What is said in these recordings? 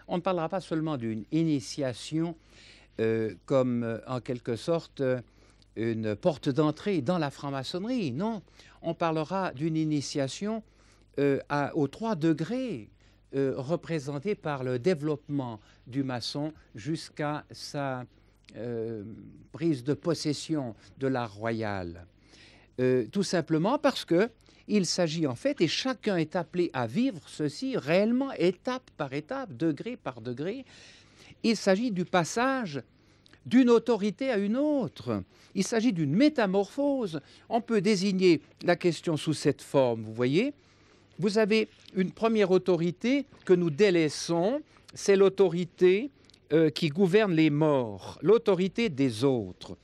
on ne parlera pas seulement d'une initiation comme en quelque sorte une porte d'entrée dans la franc-maçonnerie. Non, on parlera d'une initiation aux 3 degrés représentés par le développement du maçon jusqu'à sa prise de possession de l'art royal. Tout simplement parce qu'il s'agit en fait, et chacun est appelé à vivre ceci réellement étape par étape, degré par degré, il s'agit du passage d'une autorité à une autre. Il s'agit d'une métamorphose. On peut désigner la question sous cette forme, vous voyez. Vous avez une première autorité que nous délaissons, c'est l'autorité qui gouverne les morts, l'autorité des autres.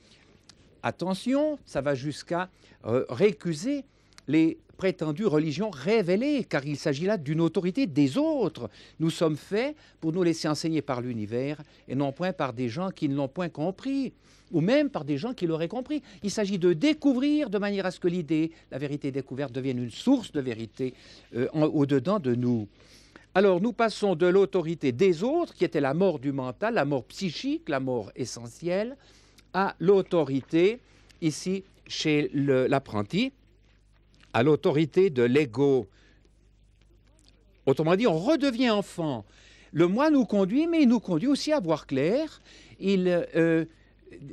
Attention, ça va jusqu'à récuser les prétendues religions révélées, car il s'agit là d'une autorité des autres. Nous sommes faits pour nous laisser enseigner par l'univers et non point par des gens qui ne l'ont point compris, ou même par des gens qui l'auraient compris. Il s'agit de découvrir de manière à ce que l'idée, la vérité découverte, devienne une source de vérité au-dedans de nous. Alors nous passons de l'autorité des autres, qui était la mort du mental, la mort psychique, la mort essentielle, à l'autorité, ici, chez l'apprenti, à l'autorité de l'ego. Autrement dit, on redevient enfant. Le moi nous conduit, mais il nous conduit aussi à voir clair. Il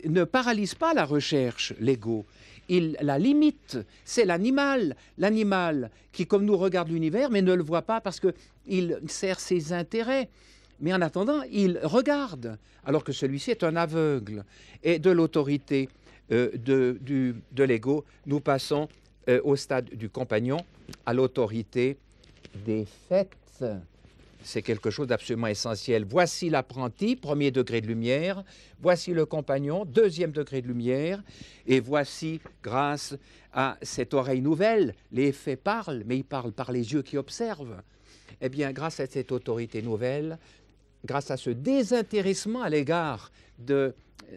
ne paralyse pas la recherche, l'ego. Il la limite. C'est l'animal. L'animal qui, comme nous, regarde l'univers, mais ne le voit pas parce qu'il sert ses intérêts. Mais en attendant, il regarde, alors que celui-ci est un aveugle. Et de l'autorité de l'ego, nous passons au stade du compagnon, à l'autorité des faits. C'est quelque chose d'absolument essentiel. Voici l'apprenti, premier degré de lumière. Voici le compagnon, deuxième degré de lumière. Et voici, grâce à cette oreille nouvelle, les faits parlent, mais ils parlent par les yeux qui observent. Eh bien, grâce à cette autorité nouvelle, grâce à ce désintéressement à l'égard de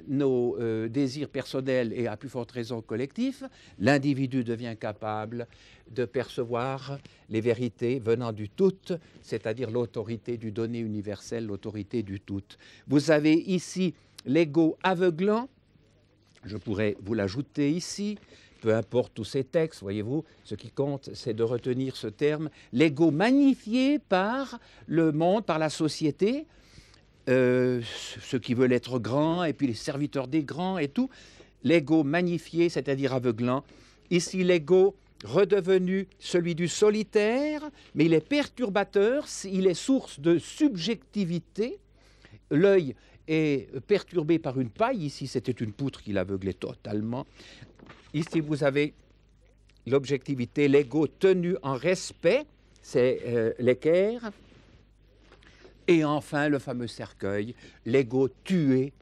nos désirs personnels et à plus forte raison collectifs, l'individu devient capable de percevoir les vérités venant du tout, c'est-à-dire l'autorité du donné universel, l'autorité du tout. Vous avez ici l'ego aveuglant, je pourrais vous l'ajouter ici, peu importe tous ces textes, voyez-vous, ce qui compte, c'est de retenir ce terme, l'ego magnifié par le monde, par la société, ceux qui veulent être grands, et puis les serviteurs des grands et tout, l'ego magnifié, c'est-à-dire aveuglant. Ici, l'ego redevenu celui du solitaire, mais il est perturbateur, il est source de subjectivité. L'œil est perturbé par une paille, ici c'était une poutre qui l'aveuglait totalement. Ici, vous avez l'objectivité, l'ego tenu en respect, c'est l'équerre. Et enfin, le fameux cercueil, l'ego tué,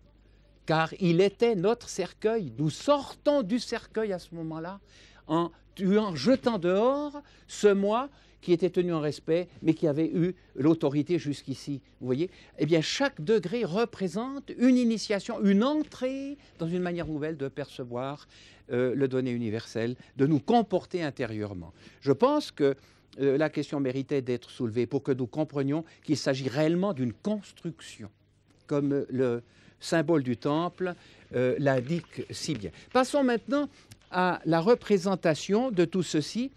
car il était notre cercueil. Nous sortons du cercueil à ce moment-là, en tuant, jetant dehors ce moi qui était tenu en respect, mais qui avait eu l'autorité jusqu'ici. Vous voyez? Eh bien, chaque degré représente une initiation, une entrée dans une manière nouvelle de percevoir le donné universel, de nous comporter intérieurement. Je pense que la question méritait d'être soulevée pour que nous comprenions qu'il s'agit réellement d'une construction, comme le symbole du temple l'indique si bien. Passons maintenant à la représentation de tout ceci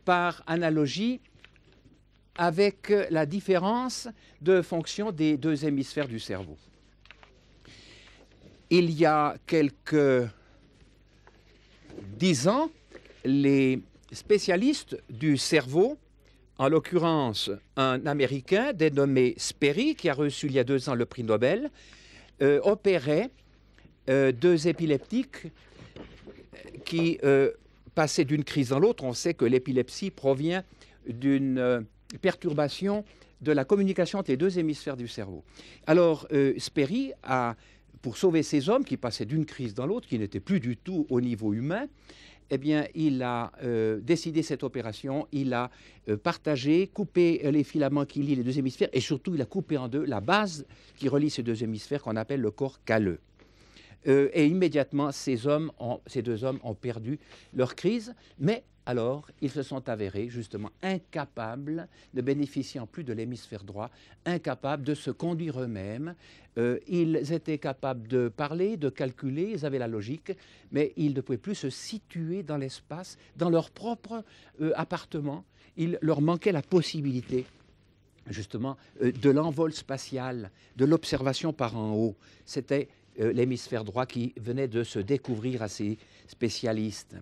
par analogie avec la différence de fonction des 2 hémisphères du cerveau. Il y a quelques 10 ans, les spécialistes du cerveau, en l'occurrence un Américain dénommé Sperry, qui a reçu il y a 2 ans le prix Nobel, opérait 2 épileptiques qui passaient d'une crise dans l'autre. On sait que l'épilepsie provient d'une perturbation de la communication entre les 2 hémisphères du cerveau. Alors Sperry pour sauver ces hommes qui passaient d'une crise dans l'autre, qui n'étaient plus du tout au niveau humain, eh bien, il a décidé cette opération, il a partagé, coupé les filaments qui lient les 2 hémisphères, et surtout, il a coupé en 2 la base qui relie ces 2 hémisphères qu'on appelle le corps calleux. Et immédiatement, ces deux hommes ont perdu leur crise, mais alors ils se sont avérés justement incapables, ne bénéficiant plus de l'hémisphère droit, incapables de se conduire eux-mêmes. Ils étaient capables de parler, de calculer, ils avaient la logique, mais ils ne pouvaient plus se situer dans l'espace, dans leur propre appartement. Il leur manquait la possibilité justement de l'envol spatial, de l'observation par en haut. C'était l'hémisphère droit qui venait de se découvrir à ces spécialistes.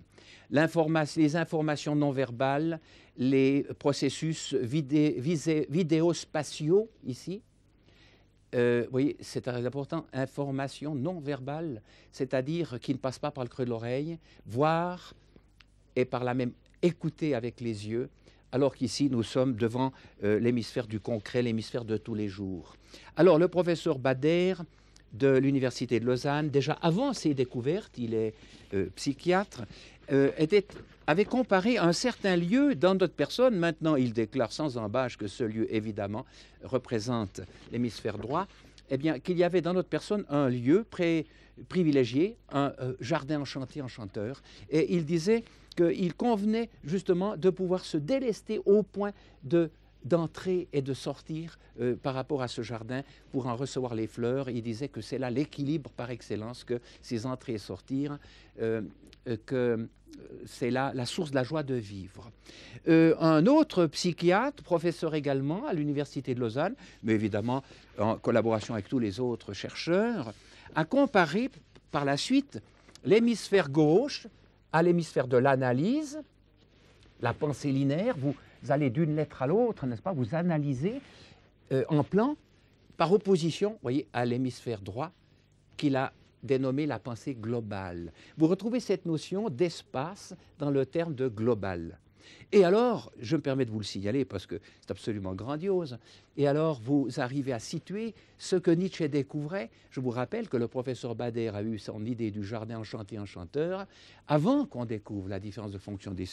Les informations non verbales, les processus vidéospatiaux, ici, vous voyez, c'est très important, information non verbale, c'est-à-dire qui ne passe pas par le creux de l'oreille, voir et par là même écouter avec les yeux, alors qu'ici, nous sommes devant l'hémisphère du concret, l'hémisphère de tous les jours. Alors, le professeur Bader de l'Université de Lausanne, déjà avant ses découvertes, il est psychiatre, avait comparé un certain lieu dans notre personne. Maintenant, il déclare sans embâche que ce lieu, évidemment, représente l'hémisphère droit, eh bien, qu'il y avait dans notre personne un lieu privilégié, un jardin enchanté, enchanteur, et il disait qu'il convenait justement de pouvoir se délester au point d'entrer et de sortir par rapport à ce jardin pour en recevoir les fleurs. Il disait que c'est là l'équilibre par excellence, que ces entrées et sortir, que c'est là la source de la joie de vivre. Un autre psychiatre, professeur également à l'Université de Lausanne, mais évidemment en collaboration avec tous les autres chercheurs, a comparé par la suite l'hémisphère gauche à l'hémisphère de l'analyse, la pensée linéaire. Vous allez d'une lettre à l'autre, n'est-ce pas? Vous analysez en plan, par opposition, vous voyez, à l'hémisphère droit, qu'il a dénommé la pensée globale. Vous retrouvez cette notion d'espace dans le terme de global. Et alors, je me permets de vous le signaler parce que c'est absolument grandiose, et alors vous arrivez à situer ce que Nietzsche découvrait. Je vous rappelle que le professeur Bader a eu son idée du jardin enchanté enchanteur avant qu'on découvre la différence de fonction des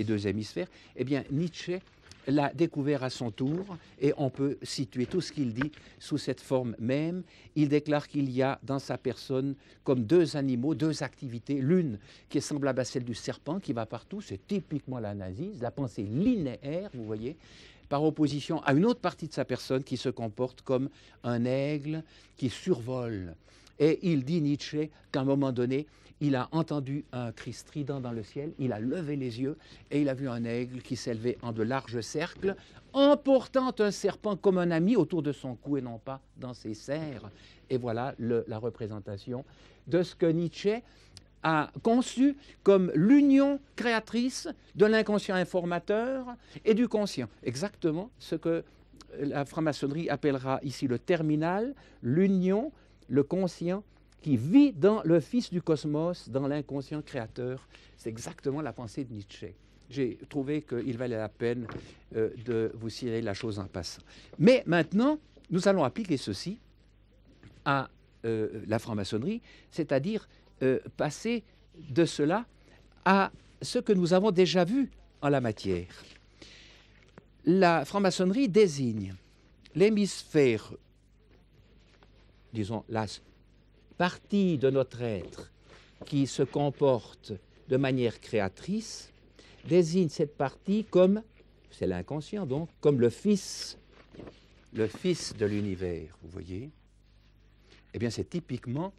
deux hémisphères. Eh bien, Nietzsche l'a découvert à son tour, et on peut situer tout ce qu'il dit sous cette forme même. Il déclare qu'il y a dans sa personne comme deux animaux, deux activités, l'une qui est semblable à celle du serpent, qui va partout, c'est typiquement l'analyse, la pensée linéaire, vous voyez, par opposition à une autre partie de sa personne qui se comporte comme un aigle qui survole. Et il dit, Nietzsche, qu'à un moment donné, il a entendu un cri strident dans le ciel, il a levé les yeux et il a vu un aigle qui s'élevait en de larges cercles, emportant un serpent comme un ami autour de son cou et non pas dans ses serres. Et voilà la représentation de ce que Nietzsche a conçu comme l'union créatrice de l'inconscient informateur et du conscient. Exactement ce que la franc-maçonnerie appellera ici le terminal, l'union, le conscient qui vit dans le Fils du cosmos, dans l'inconscient créateur. C'est exactement la pensée de Nietzsche. J'ai trouvé qu'il valait la peine de vous signaler la chose en passant. Mais maintenant, nous allons appliquer ceci à la franc-maçonnerie, c'est-à-dire passer de cela à ce que nous avons déjà vu en la matière. La franc-maçonnerie désigne l'hémisphère, disons, la partie de notre être qui se comporte de manière créatrice, désigne cette partie comme, c'est l'inconscient donc, comme le fils de l'univers, vous voyez. Eh bien, c'est typiquement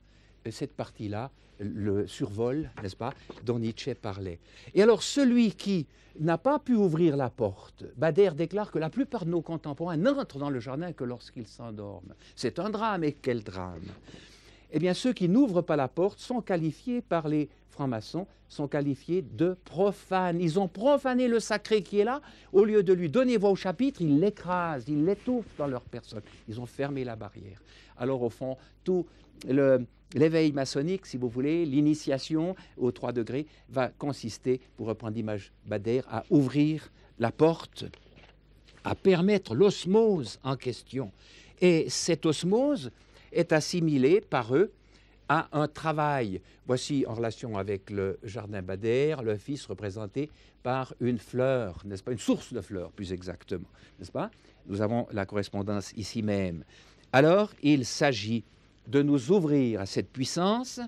cette partie-là, le survol, n'est-ce pas, dont Nietzsche parlait. Et alors, celui qui n'a pas pu ouvrir la porte, Bader déclare que la plupart de nos contemporains n'entrent dans le jardin que lorsqu'ils s'endorment. C'est un drame, et quel drame! Eh bien, ceux qui n'ouvrent pas la porte sont qualifiés par les francs-maçons, sont qualifiés de profanes. Ils ont profané le sacré qui est là. Au lieu de lui donner voix au chapitre, ils l'écrasent, ils l'étouffent dans leur personne. Ils ont fermé la barrière. Alors, au fond, tout l'éveil maçonnique, si vous voulez, l'initiation aux 3 degrés, va consister, pour reprendre l'image Bader, à ouvrir la porte, à permettre l'osmose en question. Et cette osmose est assimilée par eux à un travail. Voici, en relation avec le jardin Bader, le fils représenté par une fleur, n'est-ce pas, une source de fleurs, plus exactement, n'est-ce pas? Nous avons la correspondance ici même. Alors, il s'agit de nous ouvrir à cette puissance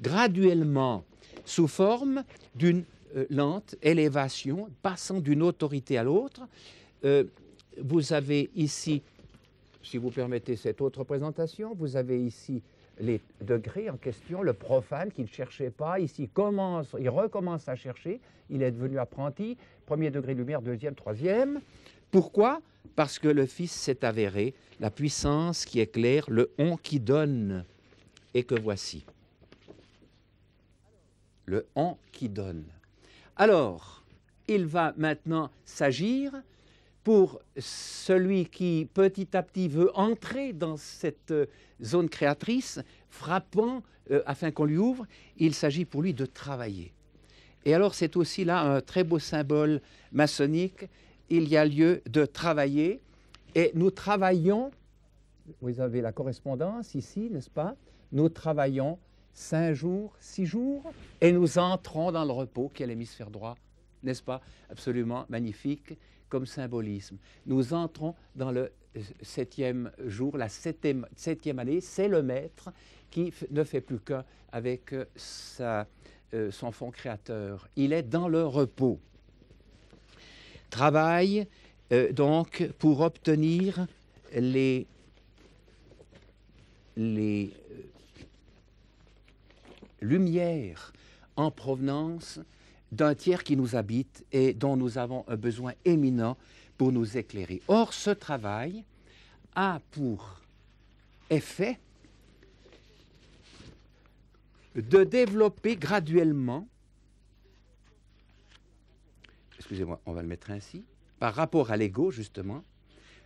graduellement sous forme d'une lente élévation passant d'une autorité à l'autre. Vous avez ici, si vous permettez cette autre présentation, vous avez ici les degrés en question, le profane qui ne cherchait pas, ici il recommence à chercher, il est devenu apprenti, premier degré de lumière, deuxième, troisième. Pourquoi? Parce que le Fils s'est avéré, la puissance qui éclaire, le on qui donne, et que voici. Le on qui donne. Alors, il va maintenant s'agir pour celui qui petit à petit veut entrer dans cette zone créatrice, frappant afin qu'on lui ouvre, il s'agit pour lui de travailler. Et alors c'est aussi là un très beau symbole maçonnique, il y a lieu de travailler et nous travaillons, vous avez la correspondance ici, n'est-ce pas? Nous travaillons 5 jours, 6 jours et nous entrons dans le repos qui est l'hémisphère droit, n'est-ce pas? Absolument magnifique comme symbolisme. Nous entrons dans le 7e jour, la 7e année, c'est le maître qui ne fait plus qu'un avec son fond créateur. Il est dans le repos. Travaille donc pour obtenir les lumières en provenance d'un tiers qui nous habite et dont nous avons un besoin éminent pour nous éclairer. Or, ce travail a pour effet de développer graduellement, excusez-moi, on va le mettre ainsi, par rapport à l'ego, justement,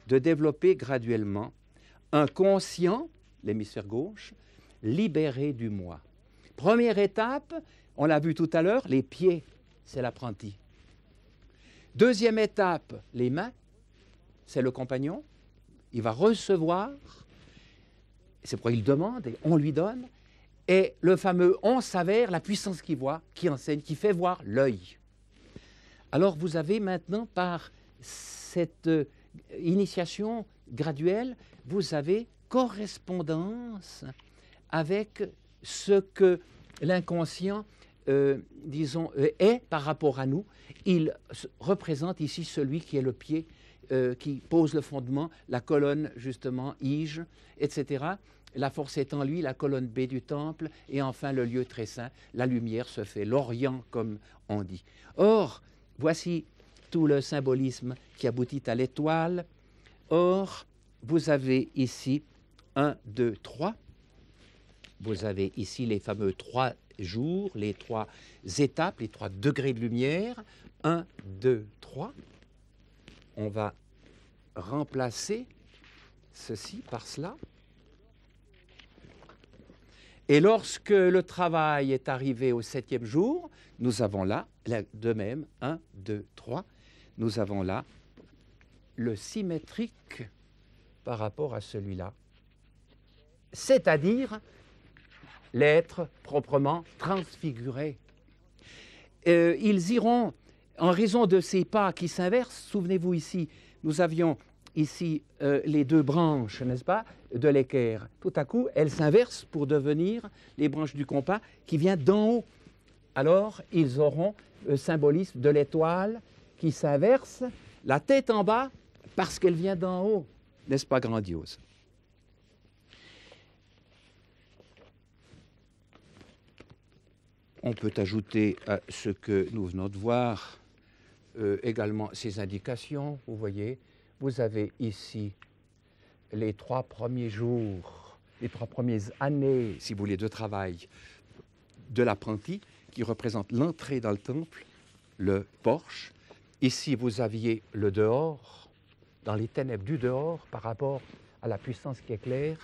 de développer graduellement un conscient, l'hémisphère gauche, libéré du moi. Première étape, on l'a vu tout à l'heure, les pieds, c'est l'apprenti. Deuxième étape, les mains, c'est le compagnon. Il va recevoir, c'est pourquoi il demande et on lui donne. Et le fameux on s'avère, la puissance qui voit, qui enseigne, qui fait voir l'œil. Alors vous avez maintenant, par cette initiation graduelle, vous avez correspondance avec ce que l'inconscient, disons, est par rapport à nous. Il représente ici celui qui est le pied, qui pose le fondement, la colonne, justement, Ige, etc. La force est en lui, la colonne B du temple, et enfin le lieu très saint, la lumière se fait, l'Orient, comme on dit. Or, voici tout le symbolisme qui aboutit à l'étoile. Or, vous avez ici 1, 2, 3. Vous avez ici les fameux 3 jours, les 3 étapes, les 3 degrés de lumière. 1, 2, 3. On va remplacer ceci par cela. Et lorsque le travail est arrivé au 7e jour, nous avons là, de même, 1, 2, 3, nous avons là le symétrique par rapport à celui-là, c'est-à-dire l'être proprement transfiguré. Ils iront, en raison de ces pas qui s'inversent, souvenez-vous ici, nous avions ici les 2 branches, n'est-ce pas, de l'équerre. Tout à coup, elles s'inversent pour devenir les branches du compas qui vient d'en haut. Alors, ils auront le symbolisme de l'étoile qui s'inverse, la tête en bas, parce qu'elle vient d'en haut. N'est-ce pas grandiose? On peut ajouter à ce que nous venons de voir également ces indications. Vous voyez, vous avez ici les 3 premiers jours, les 3 premières années, si vous voulez, de travail de l'apprenti qui représente l'entrée dans le temple, le porche. Ici, vous aviez le dehors, dans les ténèbres du dehors par rapport à la puissance qui éclaire.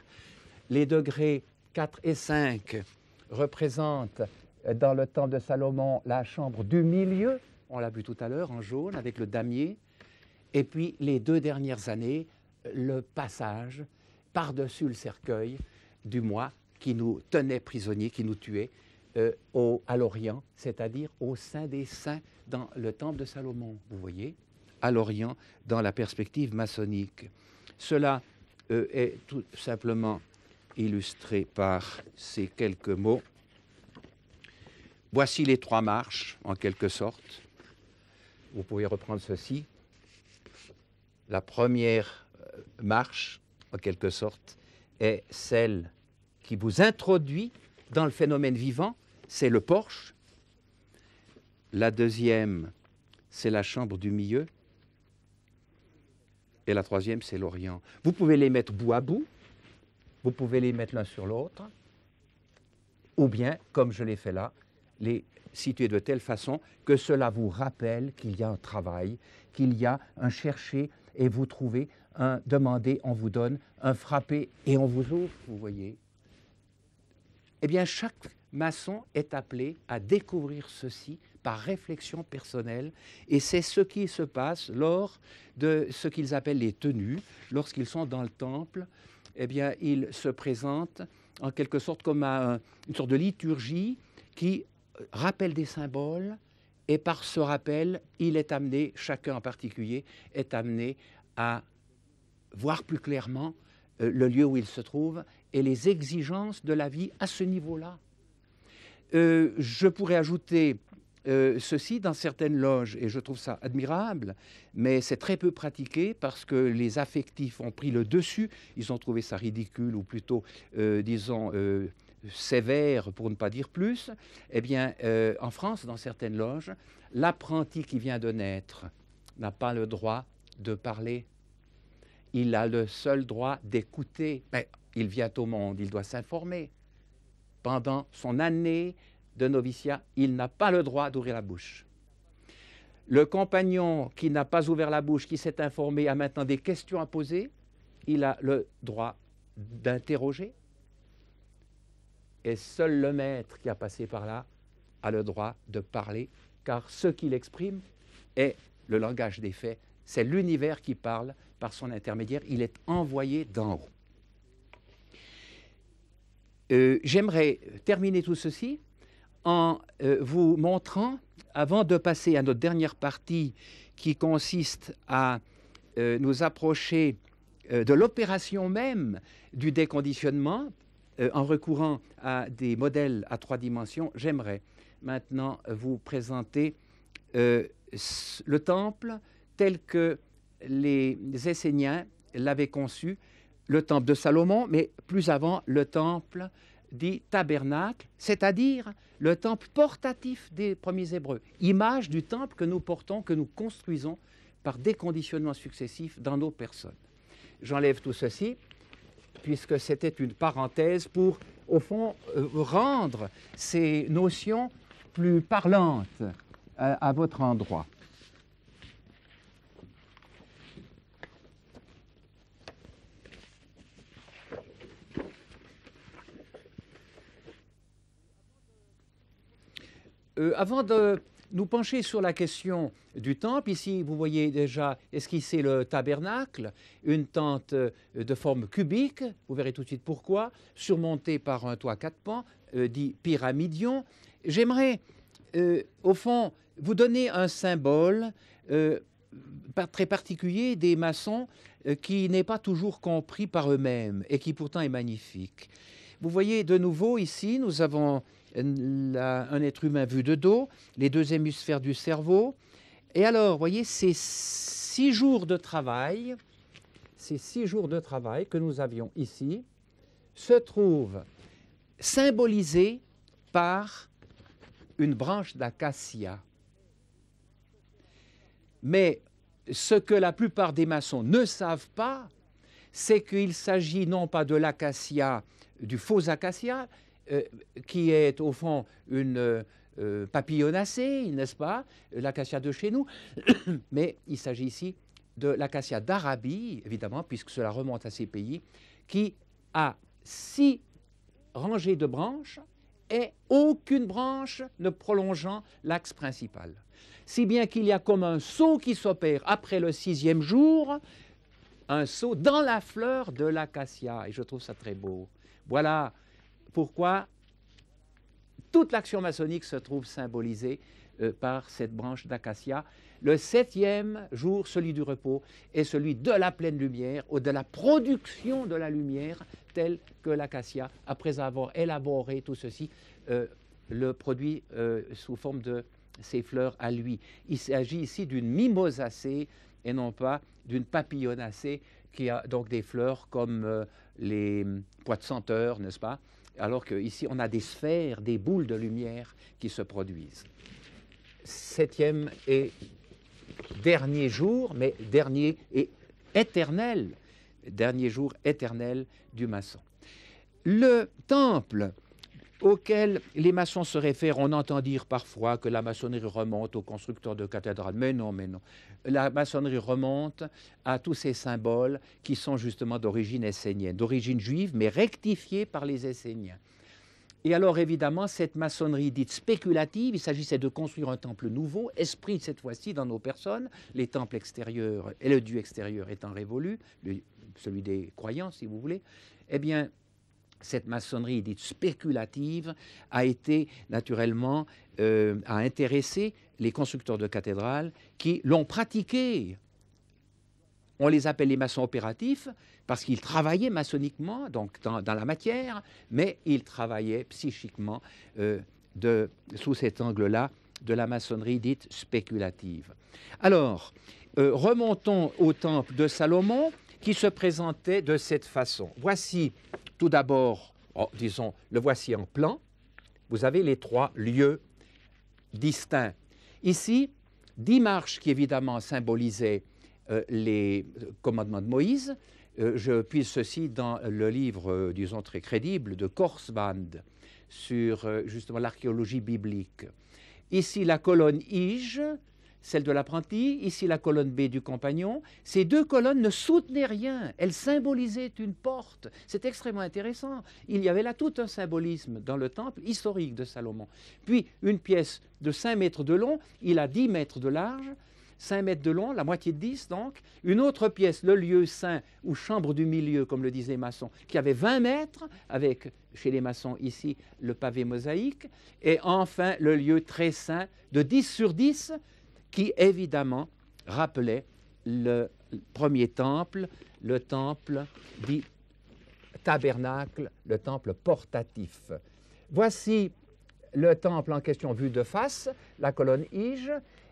Les degrés 4 et 5 représentent dans le temple de Salomon la chambre du milieu, on l'a vu tout à l'heure en jaune avec le damier, et puis les 2 dernières années, le passage par-dessus le cercueil du moi qui nous tenait prisonniers, qui nous tuait à l'Orient, c'est-à-dire au sein des saints dans le temple de Salomon, vous voyez, à l'Orient dans la perspective maçonnique. Cela est tout simplement illustrer par ces quelques mots. Voici les 3 marches, en quelque sorte. Vous pouvez reprendre ceci. La première marche, en quelque sorte, est celle qui vous introduit dans le phénomène vivant, c'est le porche. La deuxième, c'est la chambre du milieu. Et la troisième, c'est l'Orient. Vous pouvez les mettre bout à bout, vous pouvez les mettre l'un sur l'autre, ou bien, comme je l'ai fait là, les situer de telle façon que cela vous rappelle qu'il y a un travail, qu'il y a un chercher et vous trouvez, un demander, on vous donne, un frapper et on vous ouvre, vous voyez. Eh bien, chaque maçon est appelé à découvrir ceci par réflexion personnelle, et c'est ce qui se passe lors de ce qu'ils appellent les tenues. Lorsqu'ils sont dans le temple, eh bien, ils se présentent en quelque sorte comme une sorte de liturgie qui rappelle des symboles, et par ce rappel, il est amené, chacun en particulier, est amené à voir plus clairement le lieu où il se trouve et les exigences de la vie à ce niveau-là. Je pourrais ajouter ceci dans certaines loges, et je trouve ça admirable, mais c'est très peu pratiqué parce que les affectifs ont pris le dessus, ils ont trouvé ça ridicule, ou plutôt, disons, sévère pour ne pas dire plus. Eh bien, en France, dans certaines loges, l'apprenti qui vient de naître n'a pas le droit de parler. Il a le seul droit d'écouter. Mais il vient au monde, il doit s'informer. Pendant son année de noviciat, il n'a pas le droit d'ouvrir la bouche. Le compagnon qui n'a pas ouvert la bouche, qui s'est informé, a maintenant des questions à poser, il a le droit d'interroger. Et seul le maître qui a passé par là a le droit de parler, car ce qu'il exprime est le langage des faits. C'est l'univers qui parle par son intermédiaire. Il est envoyé d'en haut. J'aimerais terminer tout ceci en vous montrant, avant de passer à notre dernière partie qui consiste à nous approcher de l'opération même du déconditionnement, en recourant à des modèles à 3 dimensions, j'aimerais maintenant vous présenter le temple tel que les Esséniens l'avaient conçu, le temple de Salomon, mais plus avant, le temple dit tabernacle, c'est-à-dire le temple portatif des premiers Hébreux, image du temple que nous portons, que nous construisons par déconditionnement successif dans nos personnes. J'enlève tout ceci, puisque c'était une parenthèse pour, au fond, rendre ces notions plus parlantes à votre endroit. Avant de nous pencher sur la question du temple, ici vous voyez déjà esquissé le tabernacle, une tente de forme cubique, vous verrez tout de suite pourquoi, surmontée par un toit 4 pans, dit pyramidion. J'aimerais, au fond, vous donner un symbole très particulier des maçons qui n'est pas toujours compris par eux-mêmes et qui pourtant est magnifique. Vous voyez de nouveau ici, nous avons un être humain vu de dos, les 2 hémisphères du cerveau. Et alors, vous voyez, ces 6 jours de travail, que nous avions ici, se trouvent symbolisés par une branche d'acacia. Mais ce que la plupart des maçons ne savent pas, c'est qu'il s'agit non pas de l'acacia, du faux acacia, qui est au fond une papillonacée, n'est-ce pas, l'acacia de chez nous, mais il s'agit ici de l'acacia d'Arabie, évidemment, puisque cela remonte à ces pays, qui a 6 rangées de branches et aucune branche ne prolongeant l'axe principal. Si bien qu'il y a comme un saut qui s'opère après le 6e jour, un saut dans la fleur de l'acacia, et je trouve ça très beau. Voilà pourquoi toute l'action maçonnique se trouve symbolisée par cette branche d'acacia. Le 7e jour, celui du repos, est celui de la pleine lumière ou de la production de la lumière, telle que l'acacia, après avoir élaboré tout ceci, le produit sous forme de ses fleurs à lui. Il s'agit ici d'une mimosacée et non pas d'une papillonacée qui a donc des fleurs comme les pois de senteur, n'est-ce pas? Alors qu'ici, on a des sphères, des boules de lumière qui se produisent. 7e et dernier jour, mais dernier et éternel, dernier jour éternel du maçon. Le temple auquel les maçons se réfèrent, on entend dire parfois que la maçonnerie remonte aux constructeurs de cathédrales, mais non, mais non. La maçonnerie remonte à tous ces symboles qui sont justement d'origine essénienne, d'origine juive, mais rectifiés par les Esséniens. Et alors évidemment, cette maçonnerie dite spéculative, il s'agissait de construire un temple nouveau, esprit cette fois-ci dans nos personnes, les temples extérieurs et le Dieu extérieur étant révolu, celui des croyants si vous voulez, eh bien, cette maçonnerie dite spéculative a été naturellement, a intéressé les constructeurs de cathédrales qui l'ont pratiquée. On les appelle les maçons opératifs parce qu'ils travaillaient maçonniquement, donc dans la matière, mais ils travaillaient psychiquement sous cet angle-là de la maçonnerie dite spéculative. Alors, remontons au temple de Salomon qui se présentait de cette façon. Voici tout d'abord, disons, le voici en plan. Vous avez les 3 lieux distincts. Ici, 10 marches qui évidemment symbolisaient les commandements de Moïse. Je puise ceci dans le livre, disons, très crédible de Korsband sur justement l'archéologie biblique. Ici, la colonne Ige, celle de l'apprenti, ici la colonne B du compagnon. Ces 2 colonnes ne soutenaient rien, elles symbolisaient une porte. C'est extrêmement intéressant. Il y avait là tout un symbolisme dans le temple historique de Salomon. Puis une pièce de 5 mètres de long, il a 10 mètres de large, 5 mètres de long, la moitié de 10 donc. Une autre pièce, le lieu saint ou chambre du milieu, comme le disaient les maçons, qui avait 20 mètres, avec chez les maçons ici le pavé mosaïque. Et enfin le lieu très saint de 10 sur 10, qui évidemment rappelait le premier temple, le temple dit tabernacle, le temple portatif. Voici le temple en question vu de face, la colonne Ige,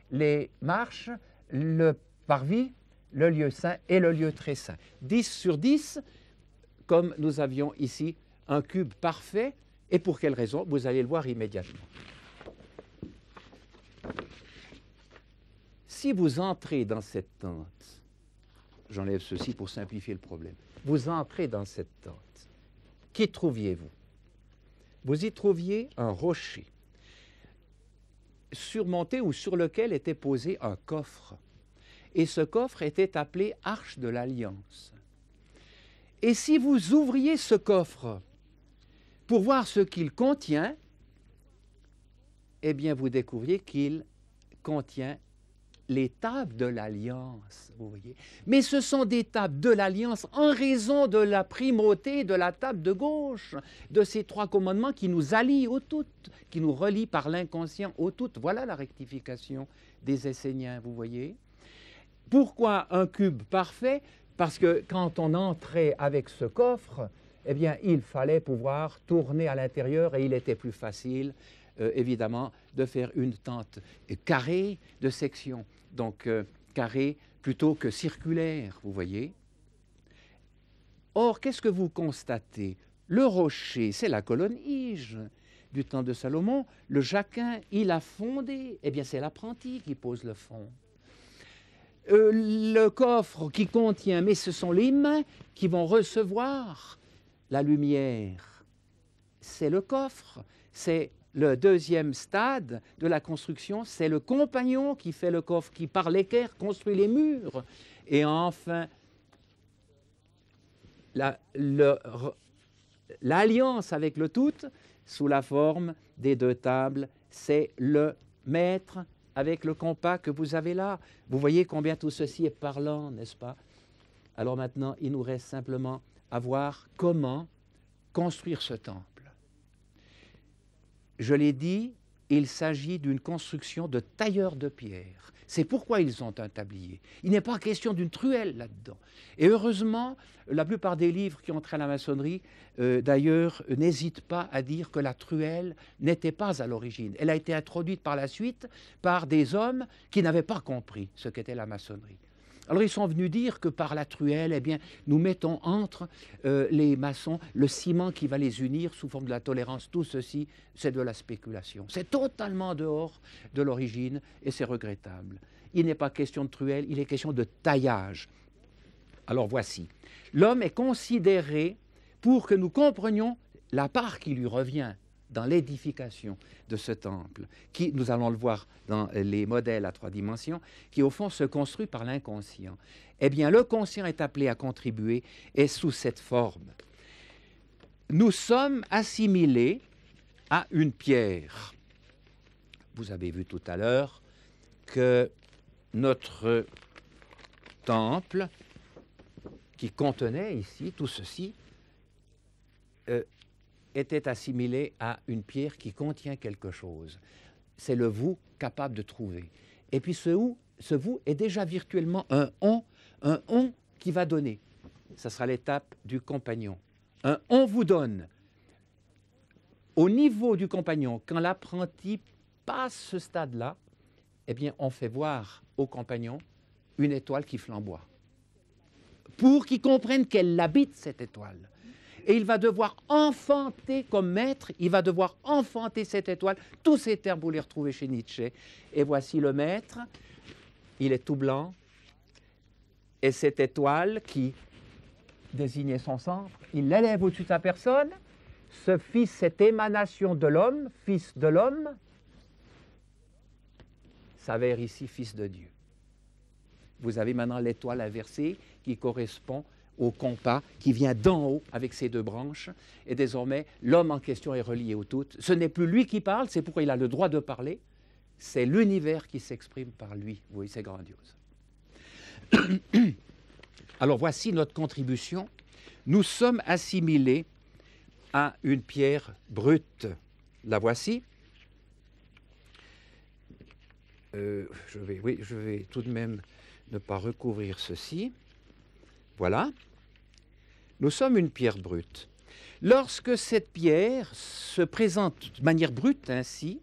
les marches, le parvis, le lieu saint et le lieu très saint. 10 sur 10, comme nous avions ici un cube parfait, et pour quelle raison? Vous allez le voir immédiatement. Si vous entrez dans cette tente, j'enlève ceci pour simplifier le problème, vous entrez dans cette tente, qu'y trouviez-vous? Vous y trouviez un rocher surmonté ou sur lequel était posé un coffre. Et ce coffre était appelé Arche de l'Alliance. Et si vous ouvriez ce coffre pour voir ce qu'il contient, eh bien vous découvriez qu'il contient les tables de l'Alliance, vous voyez. Mais ce sont des tables de l'Alliance en raison de la primauté de la table de gauche, de ces 3 commandements qui nous allient au tout, qui nous relient par l'inconscient au tout. Voilà la rectification des Esséniens, vous voyez. Pourquoi un cube parfait? Parce que quand on entrait avec ce coffre, eh bien, il fallait pouvoir tourner à l'intérieur et il était plus facile évidemment, de faire une tente carrée de section, donc carrée plutôt que circulaire, vous voyez. Or, qu'est-ce que vous constatez? Le rocher, c'est la colonne Ige du temps de Salomon. Le Jacquin, il a fondé. Eh bien, c'est l'apprenti qui pose le fond. Le coffre qui contient, mais ce sont les mains qui vont recevoir la lumière. C'est le coffre, c'est le 2e stade de la construction, c'est le compagnon qui fait le coffre, qui par l'équerre construit les murs. Et enfin, l'alliance avec le tout, sous la forme des 2 tables, c'est le maître avec le compas que vous avez là. Vous voyez combien tout ceci est parlant, n'est-ce pas? Alors maintenant, il nous reste simplement à voir comment construire ce temple. Je l'ai dit, il s'agit d'une construction de tailleurs de pierre. C'est pourquoi ils ont un tablier. Il n'est pas question d'une truelle là-dedans. Et heureusement, la plupart des livres qui ont trait à la maçonnerie, d'ailleurs, n'hésitent pas à dire que la truelle n'était pas à l'origine. Elle a été introduite par la suite par des hommes qui n'avaient pas compris ce qu'était la maçonnerie. Alors ils sont venus dire que par la truelle, eh bien, nous mettons entre les maçons le ciment qui va les unir sous forme de la tolérance. Tout ceci, c'est de la spéculation. C'est totalement dehors de l'origine et c'est regrettable. Il n'est pas question de truelle, il est question de taillage. Alors voici, l'homme est considéré, pour que nous comprenions la part qui lui revient dans l'édification de ce temple, qui, nous allons le voir dans les modèles à 3 dimensions, qui au fond se construit par l'inconscient. Eh bien, le conscient est appelé à contribuer et sous cette forme. Nous sommes assimilés à une pierre. Vous avez vu tout à l'heure que notre temple, qui contenait ici tout ceci, était assimilé à une pierre qui contient quelque chose. C'est le vous capable de trouver. Et puis ce vous est déjà virtuellement un on qui va donner. Ça sera l'étape du compagnon. Un on vous donne. Au niveau du compagnon, quand l'apprenti passe ce stade-là, eh bien, on fait voir au compagnon une étoile qui flamboie. Pour qu'il comprenne qu'elle habite, cette étoile. Et il va devoir enfanter comme maître, il va devoir enfanter cette étoile. Tous ces termes, vous les retrouvez chez Nietzsche. Et voici le maître, il est tout blanc. Et cette étoile qui désignait son centre, il l'élève au-dessus de sa personne. Ce fils, cette émanation de l'homme, fils de l'homme, s'avère ici fils de Dieu. Vous avez maintenant l'étoile inversée qui correspond au compas qui vient d'en haut avec ses 2 branches. Et désormais, l'homme en question est relié au tout. Ce n'est plus lui qui parle, c'est pourquoi il a le droit de parler. C'est l'univers qui s'exprime par lui. Vous voyez, c'est grandiose. Alors voici notre contribution. Nous sommes assimilés à une pierre brute. La voici. Je vais tout de même ne pas recouvrir ceci. Voilà. Nous sommes une pierre brute. Lorsque cette pierre se présente de manière brute ainsi,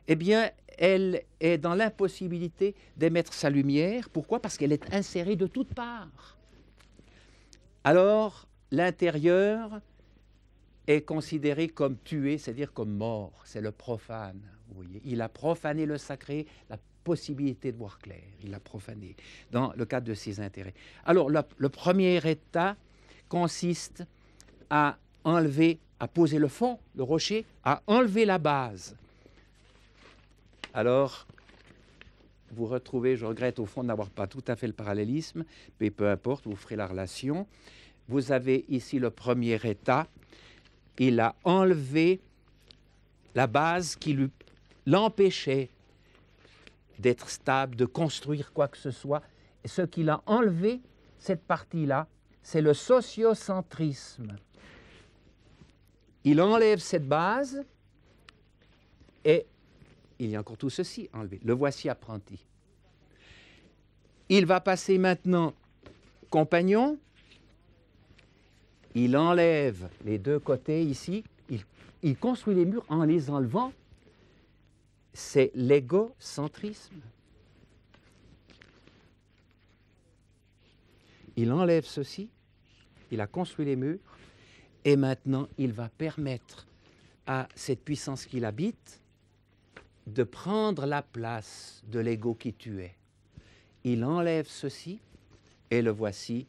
eh bien, elle est dans l'impossibilité d'émettre sa lumière. Pourquoi? Parce qu'elle est insérée de toutes parts. Alors, l'intérieur est considéré comme tué, c'est-à-dire comme mort. C'est le profane. Vous voyez. Il a profané le sacré, la possibilité de voir clair. Il l'a profané dans le cadre de ses intérêts. Alors, le premier état consiste à enlever, à poser le fond, le rocher, à enlever la base. Alors, vous retrouvez, je regrette au fond de n'avoir pas tout à fait le parallélisme, mais peu importe, vous ferez la relation. Vous avez ici le premier état. Il a enlevé la base qui l'empêchait d'être stable, de construire quoi que ce soit. Et ce qu'il a enlevé, cette partie-là, c'est le sociocentrisme. Il enlève cette base et il y a encore tout ceci enlevé. Le voici apprenti. Il va passer maintenant compagnon. Il enlève les 2 côtés ici. Il construit les murs en les enlevant. C'est l'égocentrisme. Il enlève ceci, il a construit les murs, et maintenant il va permettre à cette puissance qu'il habite de prendre la place de l'ego qui tuait. Il enlève ceci, et le voici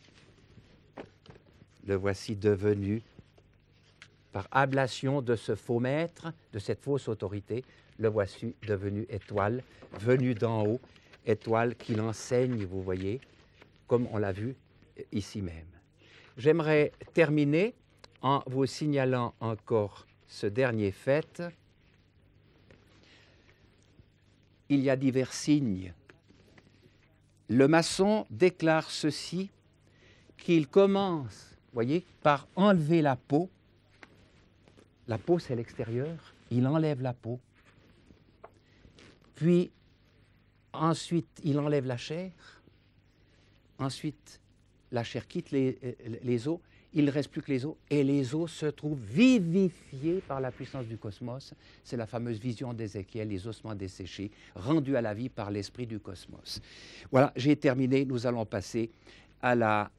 devenu, par ablation de ce faux maître, de cette fausse autorité, le voici devenu étoile, venu d'en haut, étoile qui l'enseigne, vous voyez, comme on l'a vu ici même. J'aimerais terminer en vous signalant encore ce dernier fait. Il y a divers signes. Le maçon déclare ceci, qu'il commence, voyez, par enlever la peau. La peau, c'est l'extérieur. Il enlève la peau. puis ensuite il enlève la chair, ensuite la chair quitte les os, il ne reste plus que les os, et les os se trouvent vivifiés par la puissance du cosmos. C'est la fameuse vision d'Ézéchiel, les ossements desséchés, rendus à la vie par l'esprit du cosmos. Voilà, j'ai terminé, nous allons passer à la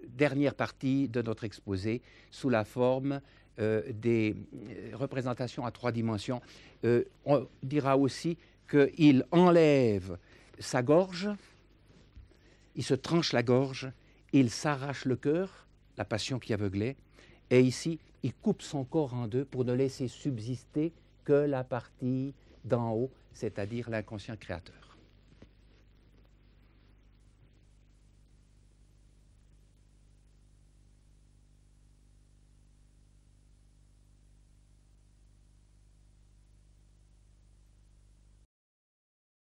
dernière partie de notre exposé sous la forme des représentations à 3 dimensions. On dira aussi qu'il enlève sa gorge, il se tranche la gorge, il s'arrache le cœur, la passion qui aveuglait, et ici, il coupe son corps en 2 pour ne laisser subsister que la partie d'en haut, c'est-à-dire l'inconscient créateur.